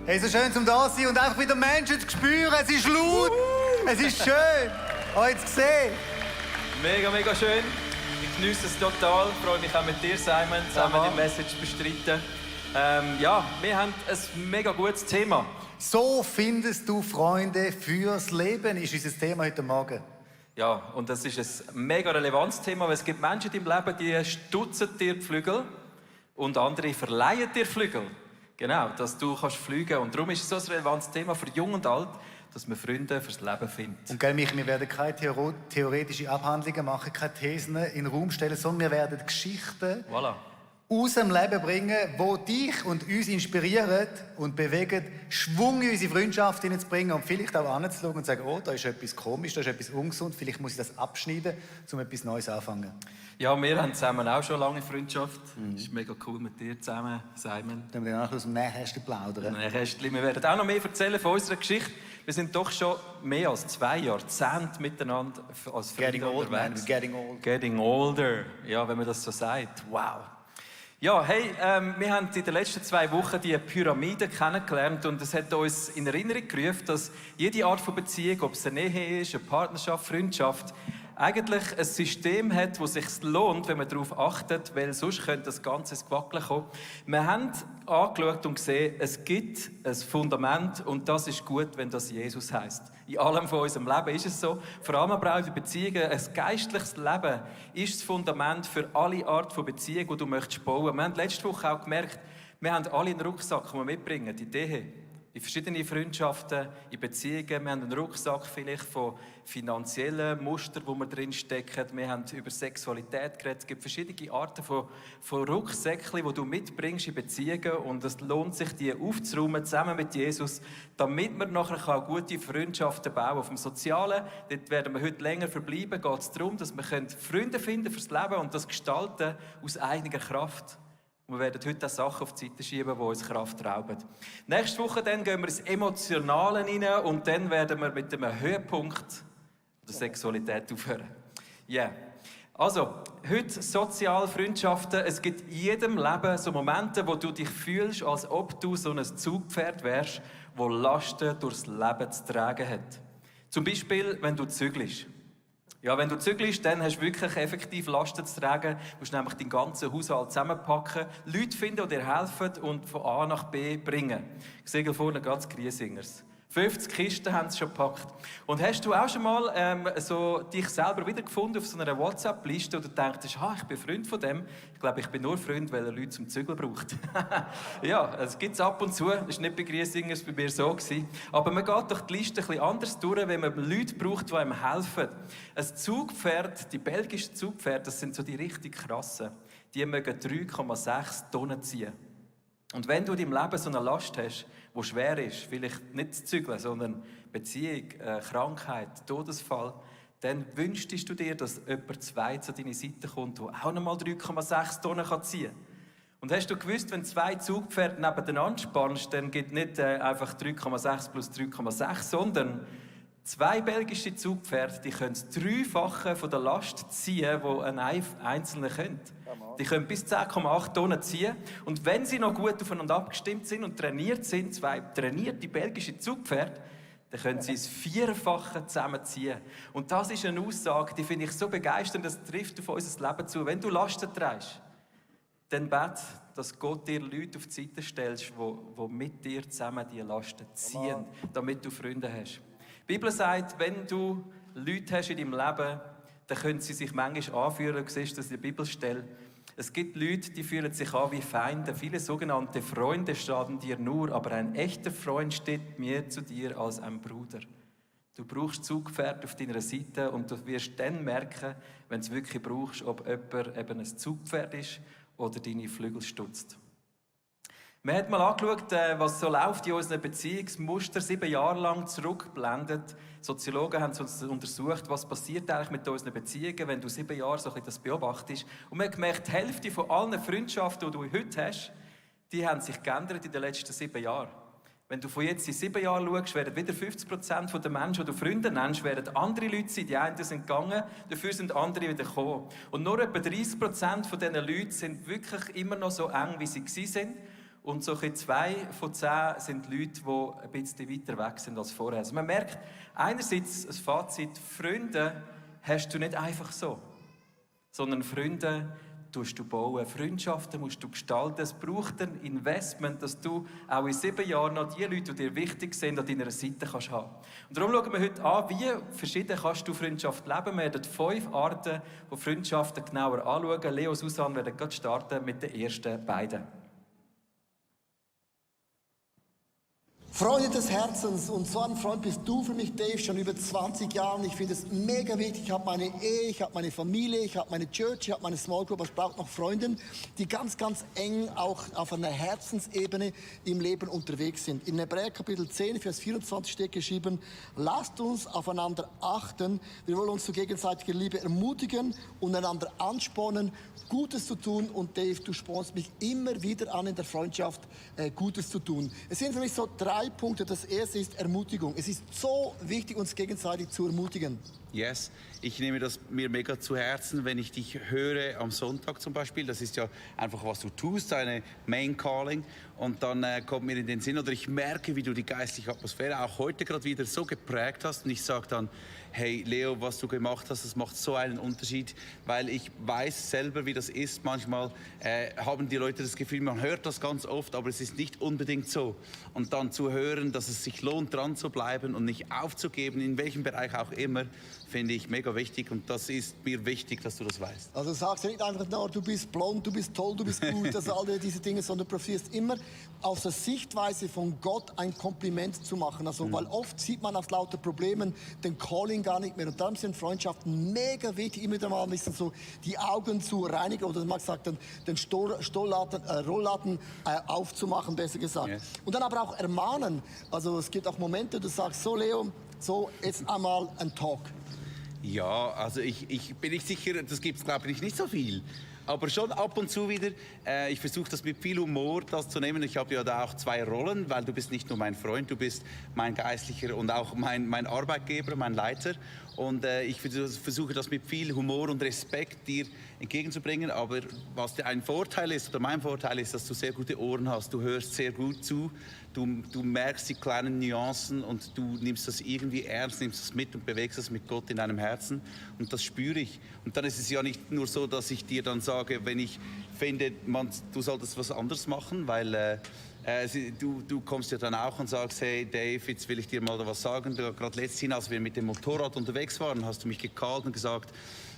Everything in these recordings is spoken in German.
Hey, so schön zum da sein und einfach wieder Menschen zu spüren. Es ist laut, es ist schön, euch zu sehen. Mega, mega schön. Ich genieße es total. Ich freue mich auch mit dir, Simon, zusammen die Message bestreiten. Ja, wir haben ein mega gutes Thema. So findest du Freunde fürs Leben, ist unser Thema heute Morgen. Ja, und das ist ein mega relevantes Thema, weil es gibt Menschen in deinem Leben, die stutzen dir die Flügel und andere verleihen dir Flügel. Genau, dass du kannst fliegen. Und darum ist es so ein relevantes Thema für Jung und Alt, dass man Freunde fürs Leben findet. Und gell, Michi, wir werden keine theoretische Abhandlungen machen, keine Thesen in den Raum stellen, sondern wir werden Geschichten aus dem Leben bringen, die dich und uns inspirieren und bewegen, Schwung in unsere Freundschaft hineinzubringen und vielleicht auch anzuschauen und zu sagen, oh, da ist etwas komisch, da ist etwas ungesund, vielleicht muss ich das abschneiden, um etwas Neues anfangen. Ja, wir haben zusammen auch schon lange Freundschaft. Es ist mega cool mit dir zusammen, Simon. Dann wir dann aus dem Nähkästchen plaudern. Wir werden auch noch mehr erzählen von unserer Geschichte. Wir sind doch schon mehr als 2 Jahrzehnte miteinander als Freunde unterwegs. Getting older. Ja, wenn man das so sagt. Wow. Ja, hey, wir haben in den letzten 2 Wochen die Pyramide kennengelernt und es hat uns in Erinnerung gerufen, dass jede Art von Beziehung, ob es eine Nähe ist, eine Partnerschaft, Freundschaft, eigentlich ein System hat, das sich lohnt, wenn man darauf achtet, weil sonst könnte das Ganze ins Wackeln kommen. Wir haben angeschaut und gesehen, es gibt ein Fundament und das ist gut, wenn das Jesus heisst. In allem von unserem Leben ist es so. Vor allem aber auch in Beziehungen. Ein geistliches Leben ist das Fundament für alle Art von Beziehung, die du möchtest bauen. Wir haben letzte Woche auch gemerkt, wir haben alle einen Rucksack, den wir mitbringen, die Idee. In verschiedenen Freundschaften, in Beziehungen. Wir haben einen Rucksack vielleicht von finanziellen Mustern, wo wir drinstecken. Wir haben über Sexualität geredet. Es gibt verschiedene Arten von Rucksäckchen, die du mitbringst in Beziehungen. Und es lohnt sich, die aufzuräumen, zusammen mit Jesus, damit wir nachher auch gute Freundschaften bauen. Auf dem Sozialen, dort werden wir heute länger verbleiben, geht es darum, dass wir Freunde finden fürs Leben und das gestalten aus eigener Kraft. Wir werden heute auch Sachen auf die Seite schieben, die uns Kraft rauben. Nächste Woche dann gehen wir ins Emotionale rein und dann werden wir mit dem Höhepunkt der Sexualität aufhören. Ja. Yeah. Also, heute soziale Freundschaften. Es gibt in jedem Leben so Momente, wo du dich fühlst, als ob du so ein Zugpferd wärst, das Lasten durchs Leben zu tragen hat. Zum Beispiel, wenn du zügelst. Ja, wenn du zügelst, dann hast du wirklich effektiv Lasten zu tragen. Du musst nämlich deinen ganzen Haushalt zusammenpacken, Leute finden, die dir helfen und von A nach B bringen. Ich sehe hier vorne ganz Griesingers. 50 Kisten haben sie schon gepackt. Und hast du auch schon mal so dich selber wiedergefunden auf so einer WhatsApp-Liste, wo du denkst, ich bin Freund von dem. Ich glaube, ich bin nur Freund, weil er Leute zum Zügeln braucht. Ja, das gibt es ab und zu. Das war nicht bei Griesingers, bei mir so gewesen. Aber man geht doch die Liste ein bisschen anders durch, wenn man Leute braucht, die einem helfen. Ein Zugpferd, die belgischen Zugpferde, das sind so die richtig krassen. Die mögen 3,6 Tonnen ziehen. Und wenn du in deinem Leben so eine Last hast, die schwer ist, vielleicht nicht zu zügeln, sondern Beziehung, Krankheit, Todesfall, dann wünschst du dir, dass jemand zweit zu deiner Seite kommt, der auch nochmal 3,6 Tonnen ziehen kann. Und hast du gewusst, wenn 2 Zugpferde nebeneinander spannst, dann gibt nicht einfach 3,6 plus 3,6, sondern 2 belgische Zugpferde, die können das 3-fache von der Last ziehen, die ein Einzelner könnte. Die können bis 10,8 Tonnen ziehen. Und wenn sie noch gut aufeinander abgestimmt sind und trainiert sind, 2 trainierte belgische Zugpferde, dann können sie das 4-fache zusammenziehen. Und das ist eine Aussage, die finde ich so begeisternd, das trifft auf unser Leben zu. Wenn du Lasten trägst, dann bete, dass Gott dir Leute auf die Seite stellst, die mit dir zusammen diese Lasten ziehen, damit du Freunde hast. Die Bibel sagt, wenn du Leute hast in deinem Leben, dann können sie sich manchmal anfühlen. Du siehst das in der Bibelstelle. Es gibt Leute, die fühlen sich an wie Feinde. Viele sogenannte Freunde schaden dir nur, aber ein echter Freund steht mir zu dir als ein Bruder. Du brauchst Zugpferd auf deiner Seite und du wirst dann merken, wenn du es wirklich brauchst, ob jemand eben ein Zugpferd ist oder deine Flügel stutzt. Wir haben mal angeschaut, was so läuft in unseren Beziehungsmuster 7 Jahre lang zurückblendet. Soziologen haben uns untersucht, was passiert eigentlich mit unseren Beziehungen, wenn du 7 Jahre so ein bisschen das beobachtest. Und wir haben gemerkt, die Hälfte von allen Freundschaften, die du heute hast, die haben sich geändert in den letzten 7 Jahren. Wenn du von jetzt in 7 Jahren schaust, werden wieder 50% der Menschen, die du Freunde nennst, werden andere Leute sein. Die einen sind gegangen, dafür sind andere wieder gekommen. Und nur etwa 30% von diesen Leuten sind wirklich immer noch so eng, wie sie waren. und so 2 von 10 sind Leute, die ein bisschen weiter weg sind als vorher. Also man merkt einerseits das Fazit, Freunde hast du nicht einfach so, sondern Freunde tust du bauen. Freundschaften musst du gestalten. Es braucht ein Investment, dass du auch in 7 Jahren noch die Leute, die dir wichtig sind, an deiner Seite kannst haben. Und darum schauen wir heute an, wie verschieden kannst du Freundschaft leben. Wir werden 5 Arten von Freundschaften genauer anschauen. Leo und Susanne werden gerade starten mit den ersten beiden. Freunde des Herzens, und so ein Freund bist du für mich, Dave, schon über 20 Jahre. Ich finde es mega wichtig. Ich habe meine Ehe, ich habe meine Familie, ich habe meine Church, ich habe meine Small Group. Aber es braucht noch Freunde, die ganz, ganz eng auch auf einer Herzensebene im Leben unterwegs sind. In Hebräer Kapitel 10, Vers 24 steht geschrieben: Lasst uns aufeinander achten. Wir wollen uns zu gegenseitiger Liebe ermutigen und einander anspornen, Gutes zu tun. Und Dave, du spornst mich immer wieder an, in der Freundschaft Gutes zu tun. Es sind für mich so 3 Punkte. Das erste ist Ermutigung. Es ist so wichtig, uns gegenseitig zu ermutigen. Yes, ich nehme das mir mega zu Herzen, wenn ich dich höre am Sonntag zum Beispiel. Das ist ja einfach, was du tust, deine Main Calling. Und dann kommt mir in den Sinn, oder ich merke, wie du die geistliche Atmosphäre auch heute gerade wieder so geprägt hast. Und ich sage dann, hey Leo, was du gemacht hast, das macht so einen Unterschied. Weil ich weiß selber, wie das ist. Manchmal haben die Leute das Gefühl, man hört das ganz oft, aber es ist nicht unbedingt so. Und dann zu hören, dass es sich lohnt, dran zu bleiben und nicht aufzugeben, in welchem Bereich auch immer, finde ich mega wichtig, und das ist mir wichtig, dass du das weißt. Also sagst du nicht einfach nur, du bist blond, du bist toll, du bist gut, also all diese Dinge, sondern du profitierst immer aus der Sichtweise von Gott ein Kompliment zu machen. Also, weil oft sieht man aus lauter Problemen den Calling gar nicht mehr. Und darum sind Freundschaften mega wichtig, immer wieder mal ein bisschen so die Augen zu reinigen oder man sagt dann den Rollladen aufzumachen, besser gesagt. Yes. Und dann aber auch ermahnen. Also es gibt auch Momente, du sagst, so Leo, so jetzt einmal ein Talk. Ja, also ich bin nicht sicher, das gibt es glaube ich nicht so viel. Aber schon ab und zu wieder, ich versuche das mit viel Humor das zu nehmen. Ich habe ja da auch 2 Rollen, weil du bist nicht nur mein Freund, du bist mein Geistlicher und auch mein Arbeitgeber, mein Leiter. Und ich versuche das mit viel Humor und Respekt dir entgegenzubringen. Aber was ein Vorteil ist, oder mein Vorteil ist, dass du sehr gute Ohren hast. Du hörst sehr gut zu, du merkst die kleinen Nuancen und du nimmst das irgendwie ernst, nimmst das mit und bewegst das mit Gott in deinem Herzen. Und das spüre ich. Und dann ist es ja nicht nur so, dass ich dir dann sage, wenn ich finde, du solltest was anderes machen, weil du kommst ja dann auch und sagst, hey Dave, jetzt will ich dir mal was sagen. Gerade letztens, als wir mit dem Motorrad unterwegs waren, hast du mich gekallt und gesagt,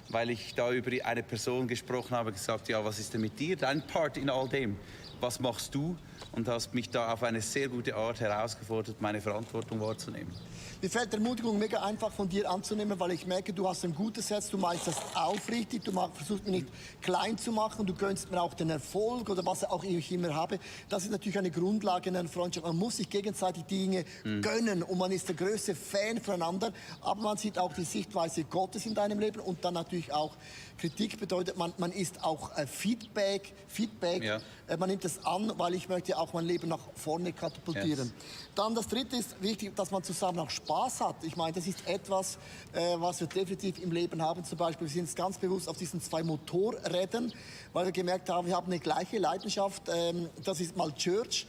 weil ich da über eine Person gesprochen habe, gesagt, ja, was ist denn mit dir, dein Part in all dem? Was machst du? Und hast mich da auf eine sehr gute Art herausgefordert, meine Verantwortung wahrzunehmen. Mir fällt Ermutigung mega einfach von dir anzunehmen, weil ich merke, du hast ein gutes Herz, du meinst das aufrichtig, du versuchst mich nicht klein zu machen, du gönnst mir auch den Erfolg oder was auch ich immer habe. Das ist natürlich eine Grundlage in einer Freundschaft. Man muss sich gegenseitig Dinge gönnen und man ist der größte Fan voneinander, aber man sieht auch die Sichtweise Gottes in deinem Leben und dann natürlich auch Kritik bedeutet, man ist auch Feedback, ja. Man nimmt es an, weil ich möchte auch mein Leben nach vorne katapultieren. Yes. Dann das Dritte ist wichtig, dass man zusammen auch Spaß hat. Ich meine, das ist etwas, was wir definitiv im Leben haben. Zum Beispiel, wir sind uns ganz bewusst auf diesen 2 Motorrädern, weil wir gemerkt haben, wir haben eine gleiche Leidenschaft. Das ist mal Church,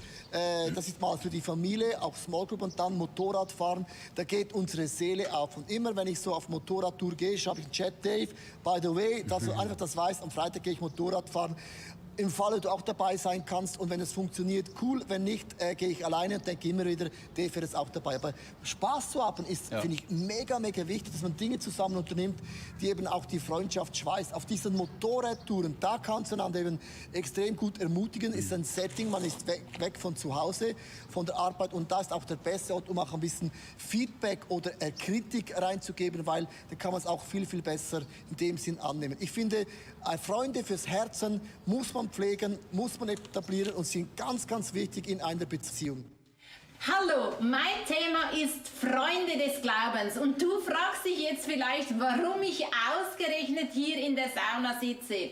das ist mal für die Familie, auch Small Group und dann Motorradfahren. Da geht unsere Seele auf. Und immer, wenn ich so auf Motorradtour gehe, schreibe ich einen Chat, Dave, by the way, dass du einfach das weißt, am Freitag gehe ich Motorrad fahren. Im Falle du auch dabei sein kannst und wenn es funktioniert, cool. Wenn nicht, gehe ich alleine und denke immer wieder, Dave ist auch dabei. Aber Spaß zu haben ist, finde ich, mega, mega wichtig, dass man Dinge zusammen unternimmt, die eben auch die Freundschaft schweißt. Auf diesen Motorradtouren, da kannst du einander eben extrem gut ermutigen. Ist ein Setting, man ist weg von zu Hause, von der Arbeit und da ist auch der beste Ort, um auch ein bisschen Feedback oder Kritik reinzugeben, weil da kann man es auch viel, viel besser in dem Sinn annehmen. Ich finde, Freunde fürs Herzen muss man pflegen, muss man etablieren und sind ganz, ganz wichtig in einer Beziehung. Hallo, mein Thema ist Freunde des Glaubens und du fragst dich jetzt vielleicht, warum ich ausgerechnet hier in der Sauna sitze.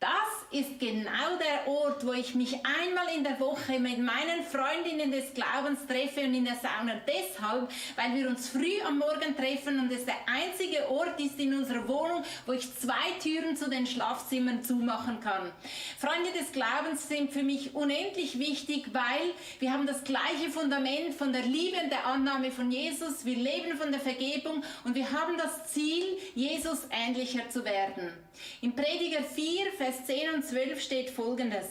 Das ist genau der Ort, wo ich mich einmal in der Woche mit meinen Freundinnen des Glaubens treffe und in der Sauna. Deshalb, weil wir uns früh am Morgen treffen und es der einzige Ort ist in unserer Wohnung, wo ich 2 Türen zu den Schlafzimmern zumachen kann. Freunde des Glaubens sind für mich unendlich wichtig, weil wir haben das gleiche Fundament von der Liebe und der Annahme von Jesus. Wir leben von der Vergebung und wir haben das Ziel, Jesus ähnlicher zu werden. Im Prediger 4, Vers 10 und 12 steht Folgendes: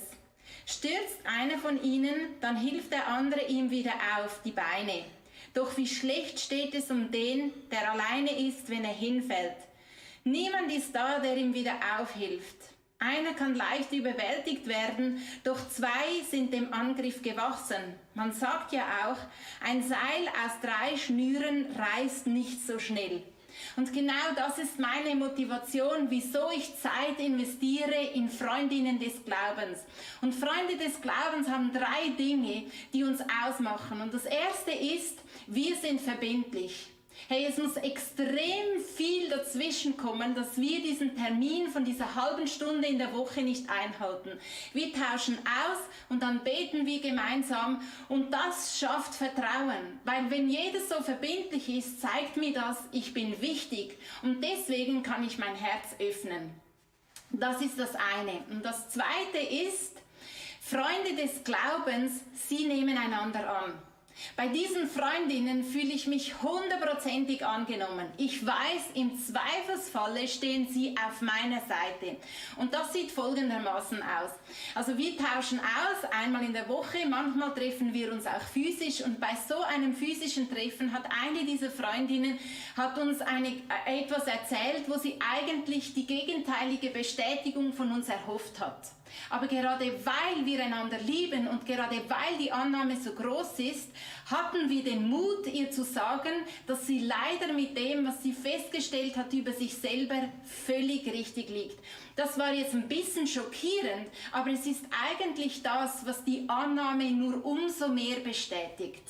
Stürzt einer von ihnen, dann hilft der andere ihm wieder auf die Beine. Doch wie schlecht steht es um den, der alleine ist, wenn er hinfällt. Niemand ist da, der ihm wieder aufhilft. Einer kann leicht überwältigt werden, doch 2 sind dem Angriff gewachsen. Man sagt ja auch, ein Seil aus 3 Schnüren reißt nicht so schnell. Und genau das ist meine Motivation, wieso ich Zeit investiere in Freundinnen des Glaubens. Und Freunde des Glaubens haben 3 Dinge, die uns ausmachen. Und das erste ist, wir sind verbindlich. Hey, es muss extrem viel dazwischen kommen, dass wir diesen Termin von dieser halben Stunde in der Woche nicht einhalten. Wir tauschen aus und dann beten wir gemeinsam und das schafft Vertrauen. Weil wenn jeder so verbindlich ist, zeigt mir das, ich bin wichtig und deswegen kann ich mein Herz öffnen. Das ist das eine. Und das zweite ist, Freunde des Glaubens, sie nehmen einander an. Bei diesen Freundinnen fühle ich mich 100%ig angenommen. Ich weiß, im Zweifelsfalle stehen sie auf meiner Seite. Und das sieht folgendermaßen aus. Also wir tauschen aus, einmal in der Woche, manchmal treffen wir uns auch physisch. Und bei so einem physischen Treffen hat eine dieser Freundinnen uns etwas erzählt, wo sie eigentlich die gegenteilige Bestätigung von uns erhofft hat. Aber gerade weil wir einander lieben und gerade weil die Annahme so groß ist, hatten wir den Mut, ihr zu sagen, dass sie leider mit dem, was sie festgestellt hat über sich selber, völlig richtig liegt. Das war jetzt ein bisschen schockierend, aber es ist eigentlich das, was die Annahme nur umso mehr bestätigt.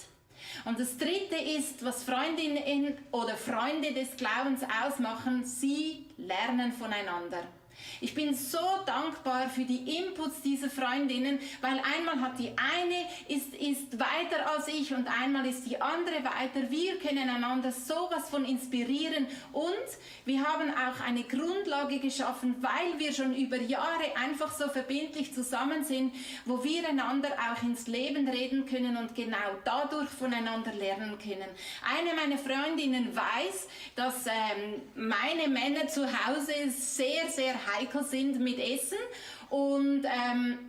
Und das dritte ist, was Freundinnen oder Freunde des Glaubens ausmachen, sie lernen voneinander. Ich bin so dankbar für die Inputs dieser Freundinnen, weil einmal hat die eine ist weiter als ich und einmal ist die andere weiter. Wir können einander sowas von inspirieren und wir haben auch eine Grundlage geschaffen, weil wir schon über Jahre einfach so verbindlich zusammen sind, wo wir einander auch ins Leben reden können und genau dadurch voneinander lernen können. Eine meiner Freundinnen weiß, dass meine Männer zu Hause sehr, sehr heikel sind mit Essen und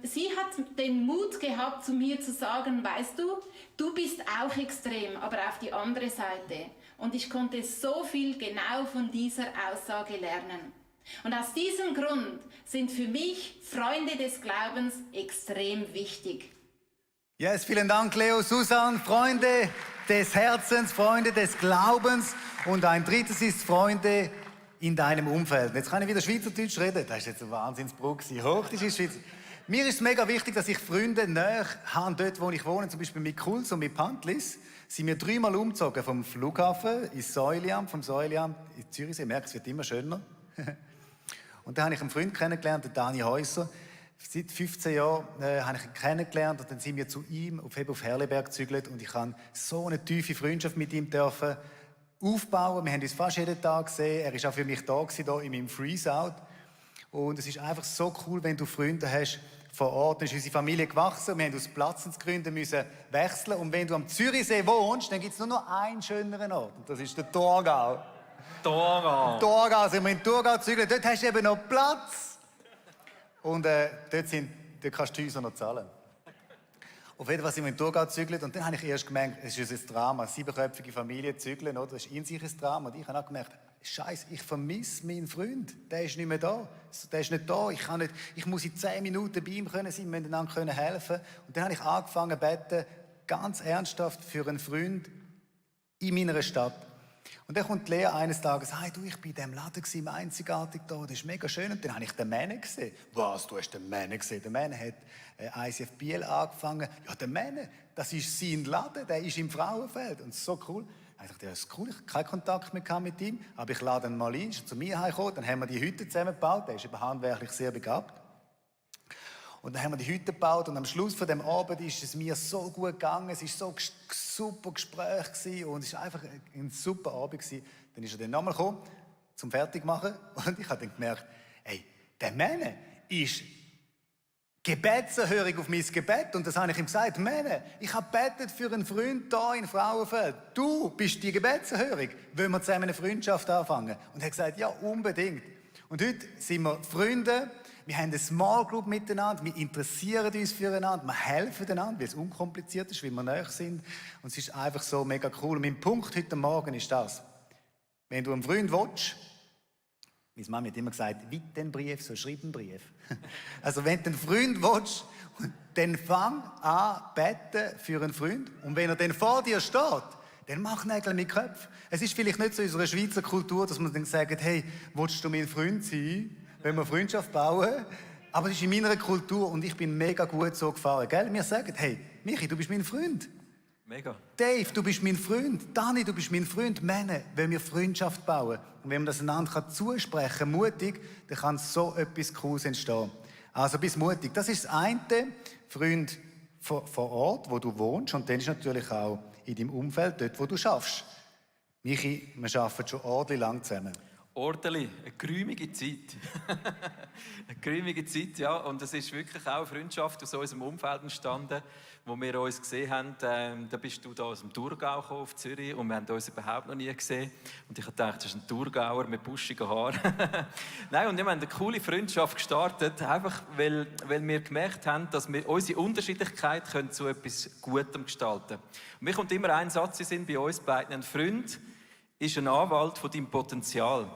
sie hat den Mut gehabt, zu mir zu sagen, weißt du, du bist auch extrem, aber auf die andere Seite. Und ich konnte so viel genau von dieser Aussage lernen. Und aus diesem Grund sind für mich Freunde des Glaubens extrem wichtig. Yes, vielen Dank, Leo, Susan, Freunde des Herzens, Freunde des Glaubens und ein drittes ist Freunde in deinem Umfeld. Jetzt kann ich wieder Schweizerdeutsch reden. Das ist jetzt ein Wahnsinnsbruch. Hochdeutsch ist Schweizer. Mir ist es mega wichtig, dass ich Freunde näher habe, dort wo ich wohne, zum Beispiel mit Kulz und mit Pantlis. Sind wir 3-mal umgezogen vom Flughafen ins Säuliamt, vom Säuliamt in Zürichsee. Merkt, es wird immer schöner. Und dann habe ich einen Freund kennengelernt, den Dani Häuser. Seit 15 Jahren habe ich ihn kennengelernt und dann sind wir zu ihm auf Herleberg gezügelt und ich habe so eine tiefe Freundschaft mit ihm dürfen aufbauen. Wir haben uns fast jeden Tag gesehen. Er war auch für mich da gewesen, hier in meinem Freeze-Out. Und es ist einfach so cool, wenn du Freunde hast vor Ort. Dann ist unsere Familie gewachsen und wir haben aus Platzensgründen müssen wechseln. Und wenn du am Zürichsee wohnst, dann gibt es nur noch einen schöneren Ort. Und das ist der Thurgau. Thurgau sind wir in Thurgau gezügelt. Dort hast du eben noch Platz. Und dort kannst du die Häuser noch zahlen. Auf jeden Fall sind wir in Thurgau gezügelt und dann habe ich erst gemerkt, es ist ein Drama, 7-köpfige Familie zügeln, oder? Das ist in sich ein Drama. Und ich habe auch gemerkt, Scheiße, ich vermisse meinen Freund, der ist nicht mehr da. Der ist nicht da, ich muss in 10 Minuten bei ihm sein, wir müssen einander helfen. Und dann habe ich angefangen zu beten, ganz ernsthaft für einen Freund in meiner Stadt. Und dann kommt Lea eines Tages, hey du, ich war in diesem Laden, im Einzigartig da, das ist mega schön. Und dann habe ich den Männer gesehen. Was, du hast den Männer gesehen? Der Männer hat ICF Biel angefangen. Ja, der Männer, das ist sein Laden, der ist im Frauenfeld. Und so cool. Ich dachte, ja, das ist cool, ich habe keinen Kontakt mehr mit ihm, aber ich lade ihn mal ein, ist zu mir heimgekommen, dann haben wir die Hütte zusammengebaut, der ist eben handwerklich sehr begabt. Und dann haben wir die Hütte gebaut und am Schluss von dem Abend ist es mir so gut gegangen. Es war so ein super Gespräch gewesen und es war einfach ein super Abend gewesen. Dann ist er dann nochmal gekommen, zum Fertigmachen und ich habe dann gemerkt, hey, der Mann ist Gebetserhörung auf mein Gebet. Und das habe ich ihm gesagt, Mann, ich habe gebetet für einen Freund hier in Frauenfeld. Du bist die Gebetserhörung. Wollen wir zusammen eine Freundschaft anfangen? Und er hat gesagt, ja, unbedingt. Und heute sind wir Freunde. Wir haben eine Small Group miteinander, wir interessieren uns füreinander, wir helfen einander, weil es unkompliziert ist, weil wir nahe sind. Und es ist einfach so mega cool. Und mein Punkt heute Morgen ist das. Wenn du einen Freund willst, meine Mama hat immer gesagt, weit den Brief, so schreib einen Brief. Also wenn du einen Freund willst, dann fang an beten für einen Freund. Und wenn er dann vor dir steht, dann mach Nägel mit Köpfen. Es ist vielleicht nicht so in unserer Schweizer Kultur, dass man dann sagt, hey, willst du mein Freund sein? Wenn wir Freundschaft bauen. Aber es ist in meiner Kultur und ich bin mega gut so gefahren. Gell? Wir sagen, hey, Michi, du bist mein Freund. Mega. Dave, du bist mein Freund. Dani, du bist mein Freund. Männer, wenn wir Freundschaft bauen und wenn man das einander zusprechen kann, mutig, dann kann so etwas Cooles entstehen. Also bist mutig. Das ist das eine, Freund vor Ort, wo du wohnst. Und dann ist natürlich auch in deinem Umfeld, dort, wo du schaffst. Michi, wir arbeiten schon ordentlich lang zusammen. Ordentlich, eine geräumige Zeit. Eine geräumige Zeit, ja. Und es ist wirklich auch eine Freundschaft aus unserem Umfeld entstanden, wo wir uns gesehen haben. Da bist du da aus dem Thurgau gekommen, auf Zürich, und wir haben uns überhaupt noch nie gesehen. Und ich dachte, das ist ein Thurgauer mit buschigen Haaren. Nein, und wir haben eine coole Freundschaft gestartet, einfach weil wir gemerkt haben, dass wir unsere Unterschiedlichkeit zu etwas Gutem gestalten können. Und mir kommt immer ein Satz in Sinn bei uns beiden: Ein Freund ist ein Anwalt von deinem Potenzial.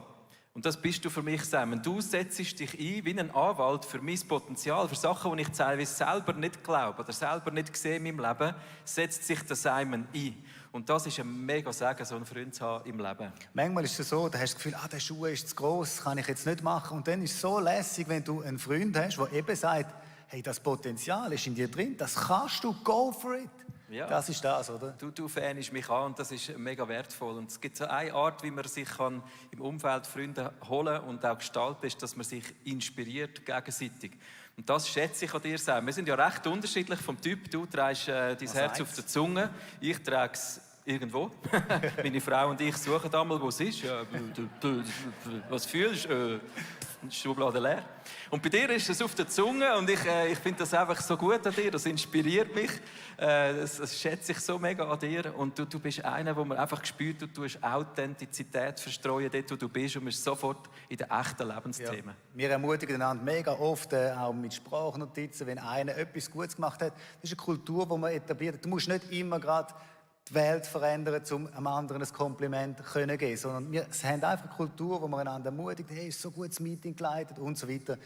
Und das bist du für mich, Simon. Du setzt dich ein wie ein Anwalt für mein Potenzial, für Sachen, die ich teilweise selber nicht glaube oder selber nicht sehe in meinem Leben, setzt sich der Simon ein. Und das ist ein mega Segen, so einen Freund zu haben im Leben. Manchmal ist es so, da hast du das Gefühl, der Schuh ist zu gross, kann ich jetzt nicht machen. Und dann ist es so lässig, wenn du einen Freund hast, der eben sagt, hey, das Potenzial ist in dir drin, das kannst du, go for it. Ja. Das ist das, oder? Du fanst mich an und das ist mega wertvoll. Und es gibt so eine Art, wie man sich kann im Umfeld Freunde holen und auch gestalten, ist, dass man sich inspiriert gegenseitig. Und das schätze ich an dir, Sam. Wir sind ja recht unterschiedlich vom Typ. Du trägst dein Herz auf der Zunge, ich trage es irgendwo. Meine Frau und ich suchen einmal, wo es ist. Ja, was fühlst du? Schublade leer. Und bei dir ist es auf der Zunge und ich finde das einfach so gut an dir, das inspiriert mich, das schätze ich so mega an dir und du bist einer, wo man einfach spürt, du tust Authentizität verstreuen, dort wo du bist und bist sofort in den echten Lebensthemen. Ja. Wir ermutigen einander mega oft, auch mit Sprachnotizen, wenn einer etwas Gutes gemacht hat. Das ist eine Kultur, die man etabliert. Du musst nicht immer gerade die Welt verändern, um einem anderen ein Kompliment zu geben, sondern wir haben einfach eine Kultur, wo man einander ermutigt, hey, ist so gut das Meeting geleitet und so weiter.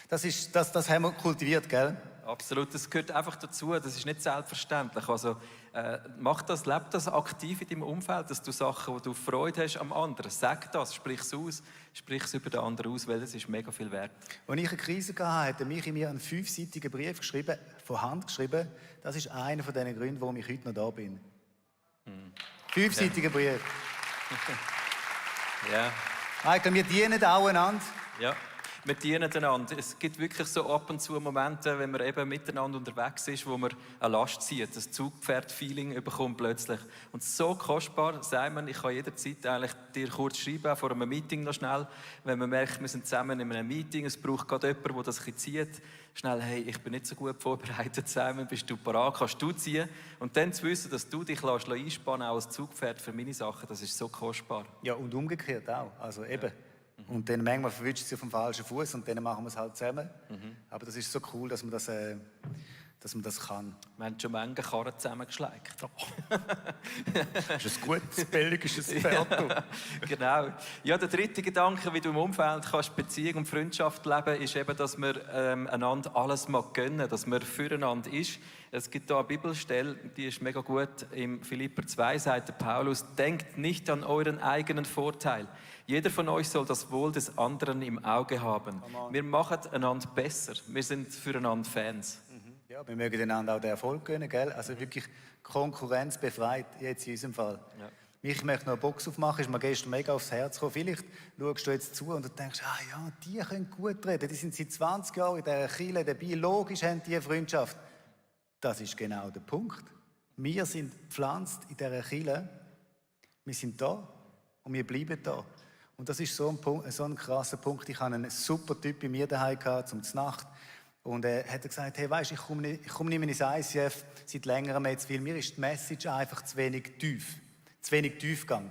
Das haben wir kultiviert, gell? Absolut, das gehört einfach dazu, das ist nicht selbstverständlich. Also, leb das aktiv in deinem Umfeld, dass du Sachen, wo du Freude hast am anderen, sag das, sprich es aus, sprich es über den anderen aus, weil das ist mega viel wert. Als ich eine Krise hatte, hat Michi mir einen 5-seitigen Brief geschrieben, von Hand geschrieben. Das ist einer von den Gründen, warum ich heute noch da bin. 5-seitiger Brief. Ja. Michael, wir dienen auch einander. Ja, wir dienen einander. Es gibt wirklich so ab und zu Momente, wenn man eben miteinander unterwegs ist, wo man eine Last zieht, das Zugpferd-Feeling bekommt plötzlich. Und so kostbar, Simon, ich kann jederzeit eigentlich dir kurz schreiben, vor einem Meeting noch schnell, wenn man merkt, wir sind zusammen in einem Meeting, es braucht gerade jemanden, der das zieht. Schnell, hey, ich bin nicht so gut vorbereitet, Simon, bist du parat, kannst du ziehen? Und dann zu wissen, dass du dich einspannen auch als Zugpferd für meine Sachen, das ist so kostbar. Ja, und umgekehrt auch, also eben. Ja. Und dann manchmal verwünscht es auf dem falschen Fuß und dann machen wir es halt zusammen. Aber das ist so cool, dass man das kann. Wir haben schon manche Karren zusammengeschleicht. Das ist ein gutes belgisches Pferd. Ja, genau. Ja, der dritte Gedanke, wie du im Umfeld kannst Beziehung und Freundschaft leben, ist eben, dass man einander alles mag gönnen, dass man füreinander ist. Es gibt da eine Bibelstelle, die ist mega gut. Im Philipper 2 sagt Paulus: Denkt nicht an euren eigenen Vorteil. Jeder von euch soll das Wohl des anderen im Auge haben. Wir machen einander besser. Wir sind füreinander Fans. Ja, wir mögen einander auch den Erfolg gönnen, gell? Also wirklich konkurrenzbefreit, jetzt in unserem Fall. Ja. Ich möchte noch eine Box aufmachen, ist mir gestern mega aufs Herz gekommen. Vielleicht schaust du jetzt zu und du denkst, die können gut reden, die sind seit 20 Jahren in dieser Kirche dabei, logisch haben die eine Freundschaft. Das ist genau der Punkt. Wir sind gepflanzt in dieser Kirche, wir sind da und wir bleiben da. Und das ist so ein krasser Punkt. Ich hatte einen super Typ bei mir daheim zum Nacht. Und er hat gesagt, hey, weisst, ich komme nicht mehr ins ICF seit längerem jetzt, weil mir ist die Message einfach zu wenig Tiefgang.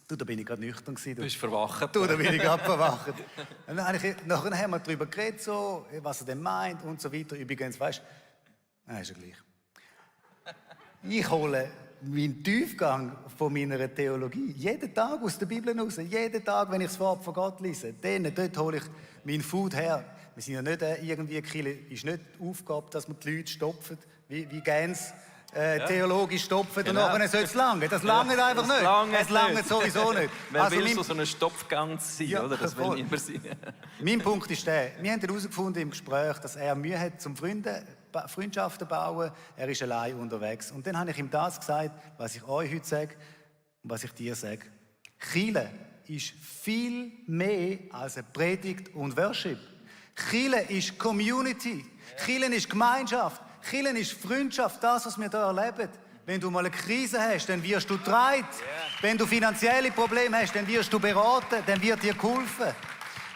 Da bin ich gerade nüchtern gewesen. Du bist verwacht. Da bin ich gerade verwacht. Und nachher haben wir darüber geredet, so, was er denn meint und so weiter. Übrigens, weißt du, ist ja gleich. Ich hole meinen Tiefgang von meiner Theologie jeden Tag aus der Bibel raus. Jeden Tag, wenn ich das Wort von Gott lese. Dort hole ich meinen Food her. Wir sind ja nicht irgendwie Kirche, ist nicht die Aufgabe, dass wir die Leute stopfen, wie Gänse theologisch stopfen und nachher soll es langen. Das langt einfach nicht. Es langt sowieso nicht. Wer will so ein Stopfgang sein, ja, oder? Das will niemand sein. Mein Punkt ist der, wir haben herausgefunden im Gespräch, dass er Mühe hat zum Freundschaften bauen. Er ist allein unterwegs. Und dann habe ich ihm das gesagt, was ich euch heute sage und was ich dir sage. Kirche ist viel mehr als eine Predigt und Worship. Kirche ist Community. Kirche ist Gemeinschaft. Kirche ist Freundschaft, das, was wir hier erleben. Wenn du mal eine Krise hast, dann wirst du getragen. Wenn du finanzielle Probleme hast, dann wirst du beraten, dann wird dir geholfen.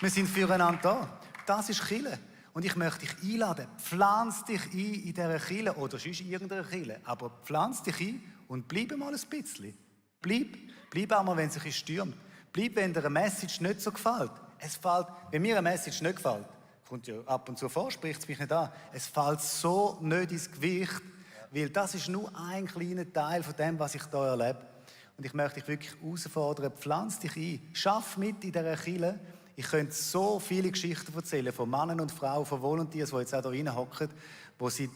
Wir sind füreinander da. Das ist Kirche. Und ich möchte dich einladen, pflanz dich ein in dieser Kirche oder sonst in irgendeiner Kirche. Aber pflanz dich ein und bleib mal ein bisschen. Bleib auch mal, wenn es sich stürmt. Bleib, wenn dir eine Message nicht so gefällt. Wenn mir eine Message nicht gefällt, kommt ja ab und zu vor, spricht es mich nicht an. Es fällt so nicht ins Gewicht, weil das ist nur ein kleiner Teil von dem, was ich hier erlebe. Und ich möchte dich wirklich herausfordern, pflanz dich ein, schaff mit in dieser Kirche. Ich könnte so viele Geschichten erzählen von Männern und Frauen, von Volunteers, die jetzt auch hier reinhocken, die seit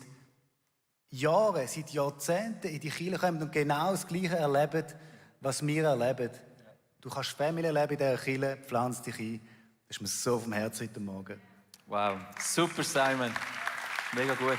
Jahren, seit Jahrzehnten in die Kirche kommen und genau das Gleiche erleben, was wir erleben. Du kannst Familie erleben in dieser Kirche, pflanz dich ein. Das ist mir so vom Herzen heute Morgen. Wow, super Simon, mega gut.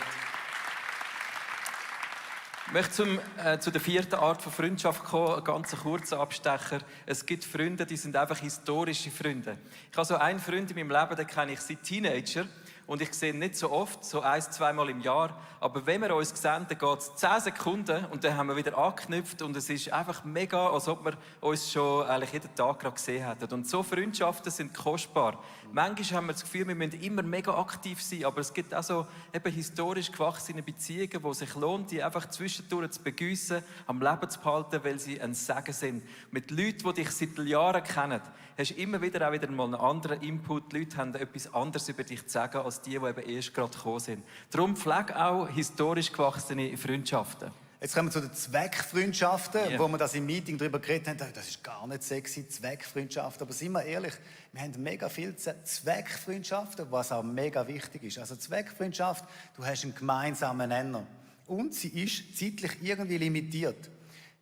Ich möchte zu der vierten Art von Freundschaft kommen, ein ganz kurzer Abstecher. Es gibt Freunde, die sind einfach historische Freunde. Ich habe so einen Freund in meinem Leben, den kenne ich seit Teenager. Und ich sehe ihn nicht so oft, so 1-2 Mal im Jahr. Aber wenn wir uns sehen, dann geht es 10 Sekunden und dann haben wir wieder angeknüpft. Und es ist einfach mega, als ob wir uns schon eigentlich jeden Tag gerade gesehen hätten. Und so Freundschaften sind kostbar. Manchmal haben wir das Gefühl, wir müssen immer mega aktiv sein. Aber es gibt auch so eben historisch gewachsene Beziehungen, wo sich lohnt, die einfach zwischendurch zu begüssen, am Leben zu behalten, weil sie ein Segen sind. Mit Leuten, die dich seit Jahren kennen, hast du immer wieder mal einen anderen Input. Die Leute haben etwas anderes über dich zu sagen, als die eben erst gerade gekommen sind. Darum pflege auch historisch gewachsene Freundschaften. Jetzt kommen wir zu den Zweckfreundschaften, wo wir das im Meeting darüber geredet haben. Das ist gar nicht sexy, Zweckfreundschaften. Aber sind wir ehrlich, wir haben mega viele Zweckfreundschaften, was auch mega wichtig ist. Also Zweckfreundschaft, du hast einen gemeinsamen Nenner. Und sie ist zeitlich irgendwie limitiert.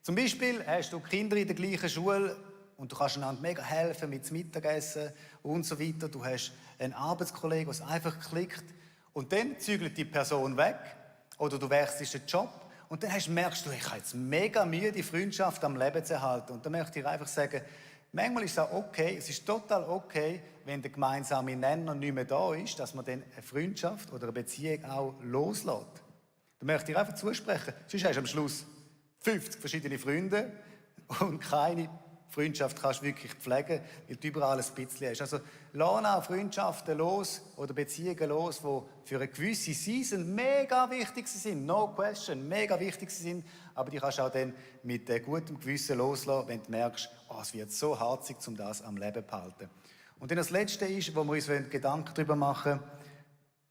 Zum Beispiel hast du Kinder in der gleichen Schule und du kannst einander mega helfen mit dem Mittagessen und so weiter. Du hast einen Arbeitskollegen, der es einfach klickt. Und dann zügelt die Person weg oder du wechselst den Job. Und dann merkst du, ich habe jetzt mega Mühe, die Freundschaft am Leben zu erhalten. Und dann möchte ich einfach sagen, manchmal ist es auch okay, es ist total okay, wenn der gemeinsame Nenner nicht mehr da ist, dass man dann eine Freundschaft oder eine Beziehung auch loslässt. Dann möchte ich einfach zusprechen. Sonst hast du am Schluss 50 verschiedene Freunde und keine Freundschaft kannst du wirklich pflegen, weil du überall ein bisschen hast. Also lass auch Freundschaften los oder Beziehungen los, die für eine gewisse Season mega wichtig sind. No question, mega wichtig sind. Aber die kannst du auch dann mit gutem Gewissen loslassen, wenn du merkst, es wird so harzig, um das am Leben zu behalten. Und dann das Letzte ist, wo wir uns Gedanken darüber machen,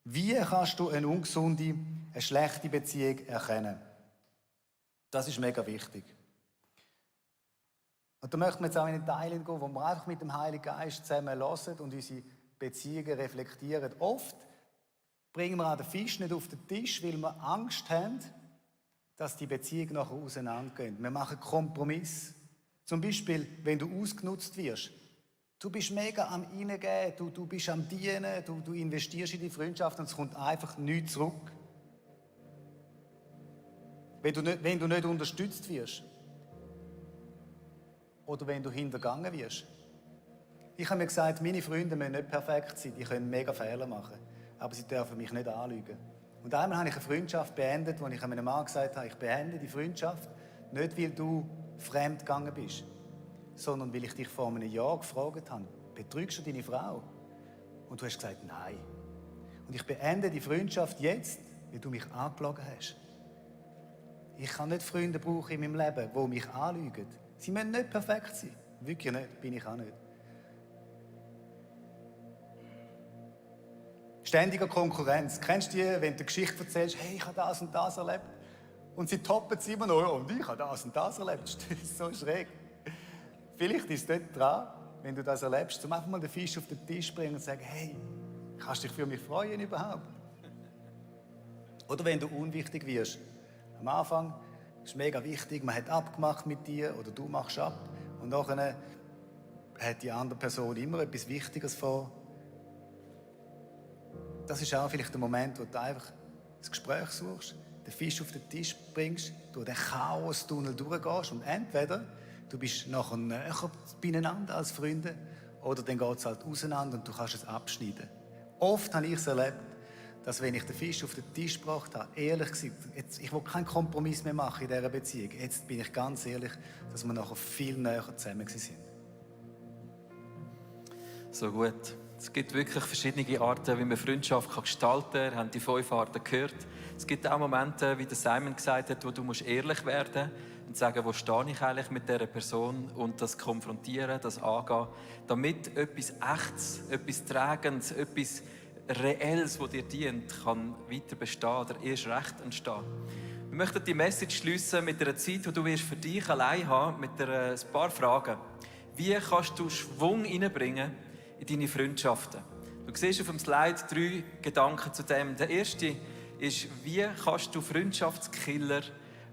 wie kannst du eine ungesunde, eine schlechte Beziehung erkennen? Das ist mega wichtig. Und da möchten wir jetzt auch in einen Teil gehen, wo wir einfach mit dem Heiligen Geist zusammen hören und unsere Beziehungen reflektieren. Oft bringen wir auch den Fisch nicht auf den Tisch, weil wir Angst haben, dass die Beziehung nachher auseinandergeht. Wir machen Kompromiss. Zum Beispiel, wenn du ausgenutzt wirst. Du bist mega am Reingeben, du bist am Dienen, du investierst in die Freundschaft und es kommt einfach nichts zurück. Wenn du nicht unterstützt wirst. oder wenn du hintergangen wirst. Ich habe mir gesagt, meine Freunde müssen nicht perfekt sein, die können mega Fehler machen, aber sie dürfen mich nicht anlügen. Und einmal habe ich eine Freundschaft beendet, wo ich einem Mann gesagt habe, ich beende die Freundschaft, nicht weil du fremd gegangen bist, sondern weil ich dich vor einem Jahr gefragt habe, betrügst du deine Frau? Und du hast gesagt, nein. Und ich beende die Freundschaft jetzt, weil du mich angelogen hast. Ich kann nicht Freunde brauchen in meinem Leben, die mich anlügen. Sie müssen nicht perfekt sein. Wirklich nicht, bin ich auch nicht. Ständiger Konkurrenz. Kennst du die, wenn du eine Geschichte erzählst, hey, ich habe das und das erlebt? Und sie toppen es immer noch, und ich habe das und das erlebt. Das ist so schräg. Vielleicht ist es dort dran, wenn du das erlebst, um einfach mal den Fisch auf den Tisch bringen und sagen, hey, kannst du dich für mich freuen überhaupt? Oder wenn du unwichtig wirst. Am Anfang ist es mega wichtig, man hat abgemacht mit dir oder du machst ab. Und nachher hat die andere Person immer etwas Wichtiges vor. Das ist auch vielleicht der Moment, wo du einfach das Gespräch suchst, den Fisch auf den Tisch bringst, durch den Chaos-Tunnel durchgehst und entweder du bist nachher näher beieinander als Freunde oder dann geht es halt auseinander und du kannst es abschneiden. Oft habe ich es erlebt, dass wenn ich den Fisch auf den Tisch gebracht habe, ehrlich gesagt, ich will keinen Kompromiss mehr machen in dieser Beziehung. Jetzt bin ich ganz ehrlich, dass wir nachher viel näher zusammen sind. So gut. Es gibt wirklich verschiedene Arten, wie man Freundschaft gestalten kann. Wir haben die 5 Arten gehört. Es gibt auch Momente, wie der Simon gesagt hat, wo du ehrlich werden musst und sagen, wo stehe ich eigentlich mit dieser Person und das konfrontieren, das angehen, damit etwas Echtes, etwas Tragendes, etwas Reelles, das dir dient, kann weiter bestehen oder erst recht entstehen. Wir möchten die Message schliessen mit einer Zeit, die du für dich allein haben, mit ein paar Fragen. Wie kannst du Schwung hineinbringen in deine Freundschaften? Du siehst auf dem Slide 3 Gedanken zu dem. Der erste ist, wie kannst du Freundschaftskiller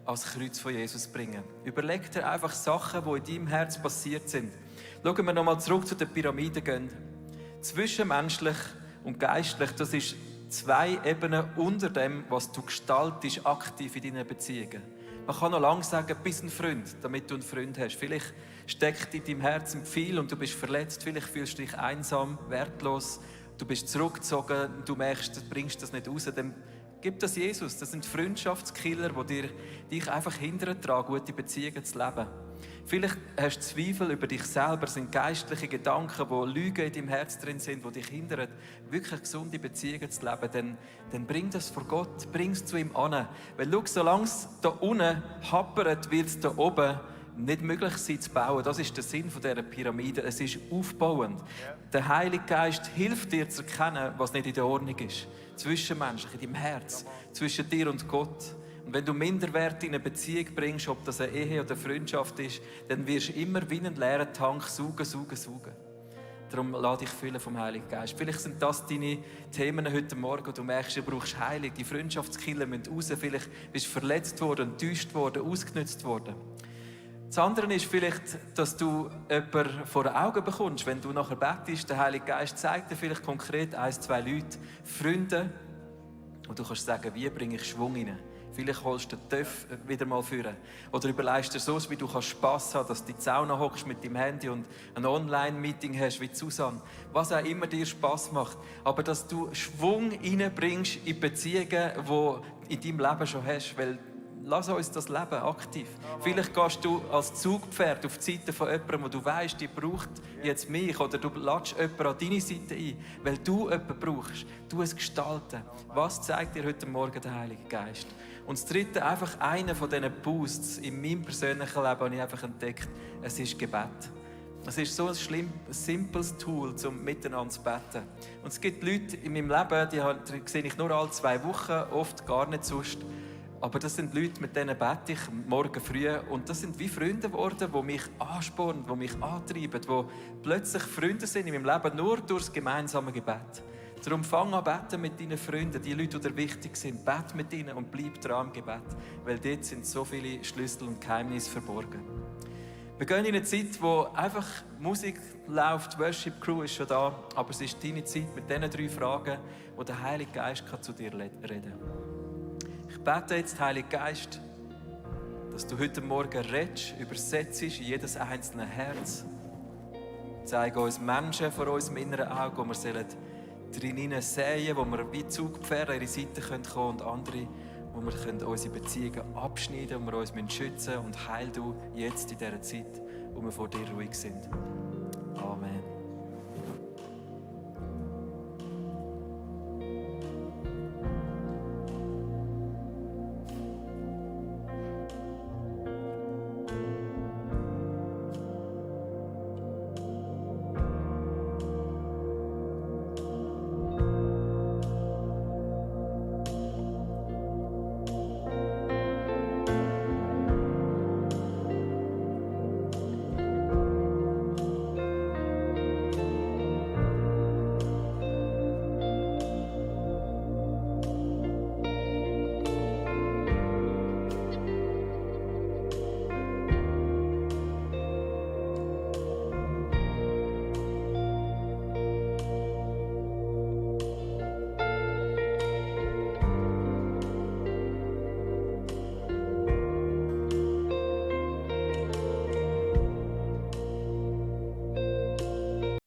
ans Kreuz von Jesus bringen? Überleg dir einfach Sachen, die in deinem Herz passiert sind. Schauen wir nochmal zurück zu den Pyramiden. Zwischenmenschlich und geistlich, das ist 2 Ebenen unter dem, was du gestaltest, aktiv in deinen Beziehungen. Man kann noch lange sagen, bist ein Freund, damit du einen Freund hast. Vielleicht steckt in deinem Herzen viel und du bist verletzt. Vielleicht fühlst du dich einsam, wertlos. Du bist zurückgezogen, du merkst, du bringst das nicht raus. Dann gib das Jesus. Das sind Freundschaftskiller, die dich einfach hindern, gute Beziehungen zu leben. Vielleicht hast du Zweifel über dich selber, es sind geistliche Gedanken, wo Lügen in deinem Herz drin sind, die dich hindern, wirklich gesunde Beziehungen zu leben. Dann bring das vor Gott, bring es zu ihm an. Weil schau, solange es da unten happert, wird es da oben nicht möglich sein zu bauen. Das ist der Sinn dieser Pyramide. Es ist aufbauend. Der Heilige Geist hilft dir zu erkennen, was nicht in der Ordnung ist. Zwischenmenschlich, in deinem Herz, zwischen dir und Gott. Und wenn du Minderwert in eine Beziehung bringst, ob das eine Ehe oder eine Freundschaft ist, dann wirst du immer wie einen leeren Tank saugen. Darum lass dich füllen vom Heiligen Geist. Vielleicht sind das deine Themen heute Morgen, und du merkst, du brauchst Heilung. Die Freundschaftskiller müssen raus. Vielleicht bist du verletzt worden, enttäuscht worden, ausgenutzt worden. Das andere ist vielleicht, dass du jemanden vor den Augen bekommst. Wenn du nachher betest, der Heilige Geist zeigt dir vielleicht konkret 1, 2 Leute, Freunde, und du kannst sagen, wie bringe ich Schwung rein? Vielleicht holst du den Töff wieder mal führen. Oder überlegst dir so, wie du Spass haben kannst, dass du in die Sauna hockst mit deinem Handy und ein Online-Meeting hast wie Susanne. Was auch immer dir Spass macht. Aber dass du Schwung reinbringst in Beziehungen, die du in deinem Leben schon hast. Weil lass uns das Leben aktiv. Vielleicht gehst du als Zugpferd auf die Seite von jemandem, wo du weißt, die braucht jetzt mich. Oder du ladest jemanden an deine Seite ein, weil du jemanden brauchst. Du es gestalten. Was zeigt dir heute Morgen der Heilige Geist? Und das dritte, einfach einer von diesen Boosts in meinem persönlichen Leben habe ich einfach entdeckt, es ist Gebet. Es ist so ein simples Tool, um miteinander zu beten. Und es gibt Leute in meinem Leben, die sehe ich nur alle 2 Wochen, oft gar nicht sonst. Aber das sind Leute, mit denen bete ich morgen früh. Und das sind wie Freunde geworden, die mich anspornen, die mich antreiben, die plötzlich Freunde sind in meinem Leben, nur durch das gemeinsame Gebet. Darum fang an beten mit deinen Freunden, die Leute, die dir wichtig sind. Bete mit ihnen und bleib dran am Gebet. Weil dort sind so viele Schlüssel und Geheimnisse verborgen. Wir gehen in eine Zeit, wo einfach Musik läuft, Worship Crew ist schon da. Aber es ist deine Zeit mit diesen 3 Fragen, wo der Heilige Geist zu dir reden kann. Ich bete jetzt, Heiliger Geist, dass du heute Morgen redest, übersetzt in jedes einzelne Herz. Zeige uns Menschen vor unserem inneren Auge, wo wir drin säen, wo wir wie Zugpferde an ihre Seite kommen können und andere, wo wir unsere Beziehungen abschneiden und wir uns schützen müssen. Und heil du jetzt in dieser Zeit, wo wir vor dir ruhig sind. Amen.